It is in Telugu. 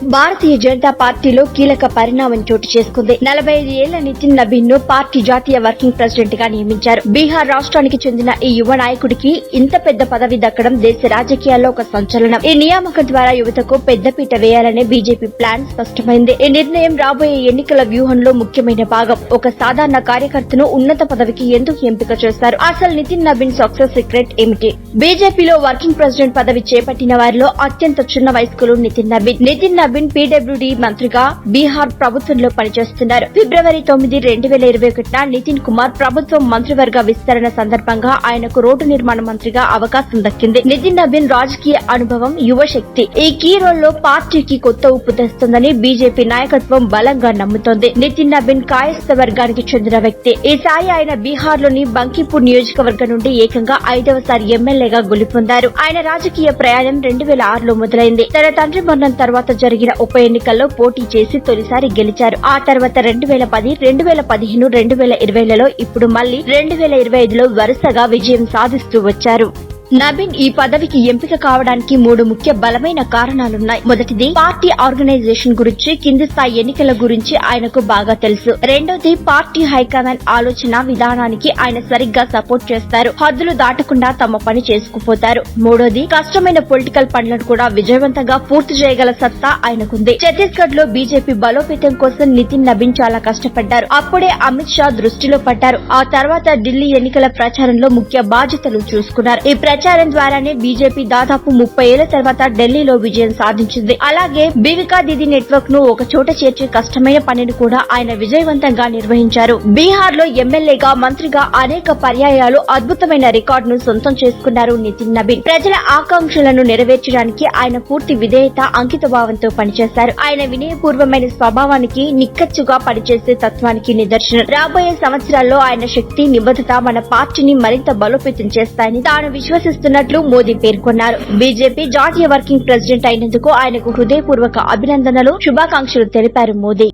భారతీయ జనతా పార్టీలో కీలక పరిణామం చోటు చేసుకుంది. 45 ఏళ్ల నితిన్ నబీన్ ను పార్టీ జాతీయ వర్కింగ్ ప్రెసిడెంట్ గా నియమించారు. బీహార్ రాష్ట్రానికి చెందిన ఈ యువ నాయకుడికి ఇంత పెద్ద పదవి దక్కడం దేశ రాజకీయాల్లో ఒక సంచలనం. ఈ నియామకం ద్వారా యువతకు పెద్దపీట వేయాలనే బీజేపీ ప్లాన్ స్పష్టమైంది. ఈ నిర్ణయం రాబోయే ఎన్నికల వ్యూహంలో ముఖ్యమైన భాగం. ఒక సాధారణ కార్యకర్తను ఉన్నత పదవికి ఎందుకు ఎంపిక చేస్తారు? అసలు నితిన్ నబీన్ సక్సెస్ సీక్రెట్ ఏమిటి? బీజేపీలో వర్కింగ్ ప్రెసిడెంట్ పదవి చేపట్టిన వారిలో అత్యంత చిన్న వయస్కులు నితిన్ నబీన్ పీడబ్ల్యూడీ మంత్రిగా బీహార్ ప్రభుత్వంలో పనిచేస్తున్నారు. ఫిబ్రవరి 9, 2021 నితిన్ కుమార్ ప్రభుత్వం మంత్రివర్గ విస్తరణ సందర్భంగా ఆయనకు రోడ్డు నిర్మాణ మంత్రిగా అవకాశం దక్కింది. నితిన్ నబీన్ రాజకీయ అనుభవం, యువశక్తి ఈ కీ రోల్లో పార్టీకి కొత్త ఊపు తెస్తుందని బీజేపీ నాయకత్వం బలంగా నమ్ముతోంది. నితిన్ నబీన్ కాయస్థ వర్గానికి చెందిన వ్యక్తి. ఈసారి ఆయన బీహార్ లోని బంకీపూర్ నియోజకవర్గం నుండి ఏకంగా 5వసారి ఎమ్మెల్యేగా గెలుపొందారు. ఆయన రాజకీయ ప్రయాణం 2006లో మొదలైంది. తన తండ్రి మరణం తర్వాత జరిగిన ఉప ఎన్నికల్లో పోటీ చేసి తొలిసారి గెలిచారు. ఆ తర్వాత 2010, 2015, 2020లలో ఇప్పుడు మళ్లీ 2025లో వరుసగా విజయం సాధిస్తూ వచ్చారు. నబీన్ ఈ పదవికి ఎంపిక కావడానికి 3 ముఖ్య బలమైన కారణాలున్నాయి. మొదటిది పార్టీ ఆర్గనైజేషన్ గురించి, కింది స్థాయి ఎన్నికల గురించి ఆయనకు బాగా తెలుసు. రెండోది పార్టీ హైకమాండ్ ఆలోచన విధానానికి ఆయన సరిగ్గా సపోర్ట్ చేస్తారు. హద్దులు దాటకుండా తమ పని చేసుకుపోతారు. మూడోది కష్టమైన పొలిటికల్ పనులను కూడా విజయవంతంగా పూర్తి చేయగల సత్తా ఆయనకుంది. ఛత్తీస్గఢ్ లో బీజేపీ బలోపేతం కోసం నితిన్ నబీన్ చాలా కష్టపడ్డారు. అప్పుడే అమిత్ షా దృష్టిలో పడ్డారు. ఆ తర్వాత ఢిల్లీ ఎన్నికల ప్రచారంలో ముఖ్య బాధ్యతలు చూసుకున్నారు. ఈ ప్రచారం ద్వారానే బీజేపీ దాదాపు 30 ఏళ్ల తర్వాత ఢిల్లీలో విజయం సాధించింది. అలాగే బీవికా దీదీ నెట్వర్క్ ను ఒక చోట చేర్చే కష్టమైన పనిని కూడా ఆయన విజయవంతంగా నిర్వహించారు. బీహార్ లో ఎమ్మెల్యేగా, మంత్రిగా అనేక పర్యాయాలు అద్భుతమైన రికార్డును సొంతం చేసుకున్నారు నితిన్ నబీన్. ప్రజల ఆకాంక్షలను నెరవేర్చడానికి ఆయన పూర్తి విధేయత, అంకితభావంతో పనిచేశారు. ఆయన వినయపూర్వమైన స్వభావానికి, నిక్కచ్చుగా పనిచేసే తత్వానికి నిదర్శనం. రాబోయే సంవత్సరాల్లో ఆయన శక్తి, నిబద్ధత మన పార్టీని మరింత బలోపేతం చేస్తాయని తాను విశ్వసిస్తున్నట్లు మోదీ పేర్కొన్నారు. బీజేపీ జాతీయ వర్కింగ్ ప్రెసిడెంట్ అయినందుకు ఆయనకు హృదయపూర్వక అభినందనలు, శుభాకాంక్షలు తెలిపారు మోదీ.